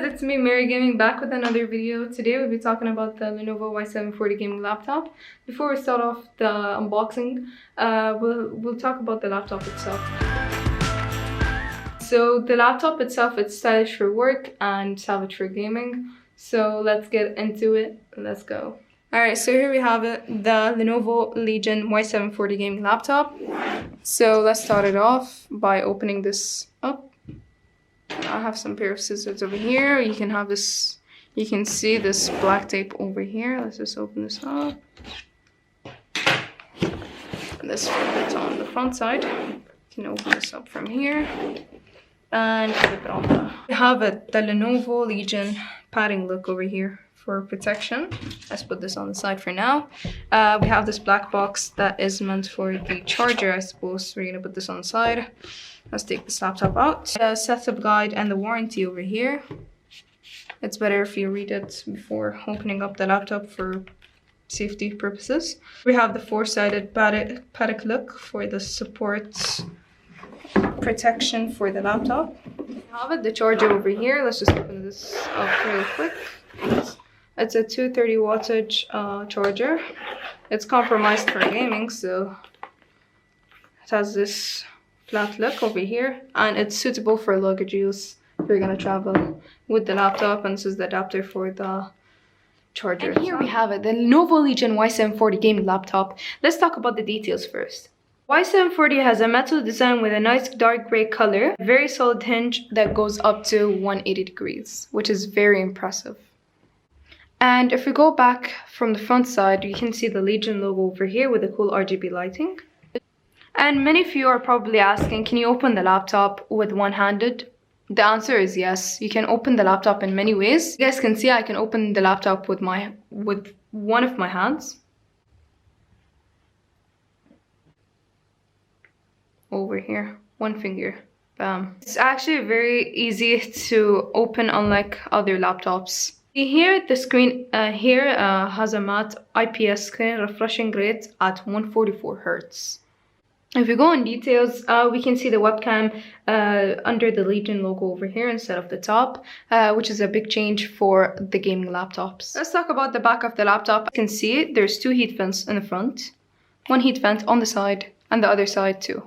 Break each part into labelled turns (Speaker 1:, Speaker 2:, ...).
Speaker 1: guys, it's me, Mary Gaming, back with another video. Today we'll be talking about the Lenovo Y740 gaming laptop. Before we start off the unboxing, we'll talk about the laptop itself. So the laptop itself, it's stylish for work and savage for gaming. So let's get into it. Let's go. Alright, so here we have it, the Lenovo Legion Y740 gaming laptop. So let's start it off by opening this up. I have some pair of scissors over here. You can have this, you can see this black tape over here. Let's just open this up. And this fits on the front side. You can open this up from here and flip it on. We have it, the Lenovo Legion padding look over here for protection. Let's put this on the side for now. We have this black box that is meant for the charger, I suppose. We're gonna put this on the side. Let's take this laptop out. The setup guide and the warranty over here. It's better if you read it before opening up the laptop for safety purposes. We have the four-sided paddock look for the support protection for the laptop. We have the charger over here. Let's just open this up really quick. It's a 230 wattage charger. It's compromised for gaming, so it has this flat look over here, and it's suitable for luggage use if you're gonna travel with the laptop. And this is the adapter for the charger. And here we have it, the Lenovo Legion Y740 gaming laptop. Let's talk about the details first. Y740 has a metal design with a nice dark gray color, a very solid hinge that goes up to 180 degrees, which is very impressive. And if we go back from the front side, you can see the Legion logo over here with the cool RGB lighting. And many of you are probably asking, can you open the laptop with one-handed? The answer is yes. You can open the laptop in many ways. You guys can see I can open the laptop with one of my hands. Over here, one finger. Bam. It's actually very easy to open, unlike other laptops. Here, the screen has a matte IPS screen refreshing rate at 144 Hz. If we go in details, we can see the webcam under the Legion logo over here instead of the top, which is a big change for the gaming laptops. Let's talk about the back of the laptop. You can see there's two heat vents in the front, one heat vent on the side, and the other side too.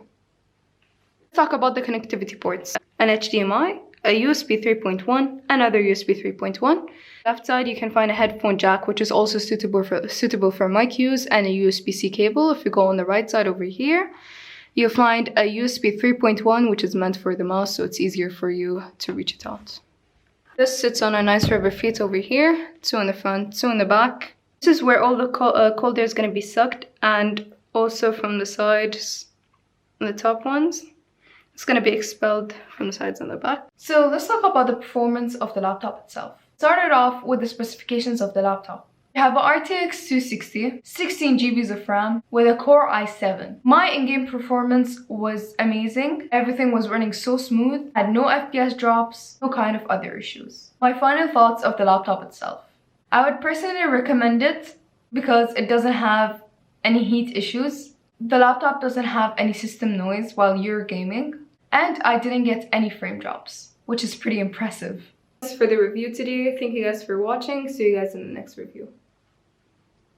Speaker 1: Let's talk about the connectivity ports. An HDMI, a USB 3.1, another USB 3.1. Left side, you can find a headphone jack, which is also suitable for mic use, and a USB-C cable. If you go on the right side over here, you'll find a USB 3.1, which is meant for the mouse, so it's easier for you to reach it out. This sits on a nice rubber feet over here, two in the front, two in the back. This is where all the cold air is going to be sucked, and also from the sides, the top ones. It's going to be expelled from the sides and the back. So let's talk about the performance of the laptop itself. Started off with the specifications of the laptop. You have an RTX 260, 16 GB of RAM with a Core i7. My in-game performance was amazing. Everything was running so smooth, had no FPS drops, no kind of other issues. My final thoughts of the laptop itself. I would personally recommend it because it doesn't have any heat issues. The laptop doesn't have any system noise while you're gaming. And I didn't get any frame drops, which is pretty impressive. That's for the review today. Thank you guys for watching. See you guys in the next review.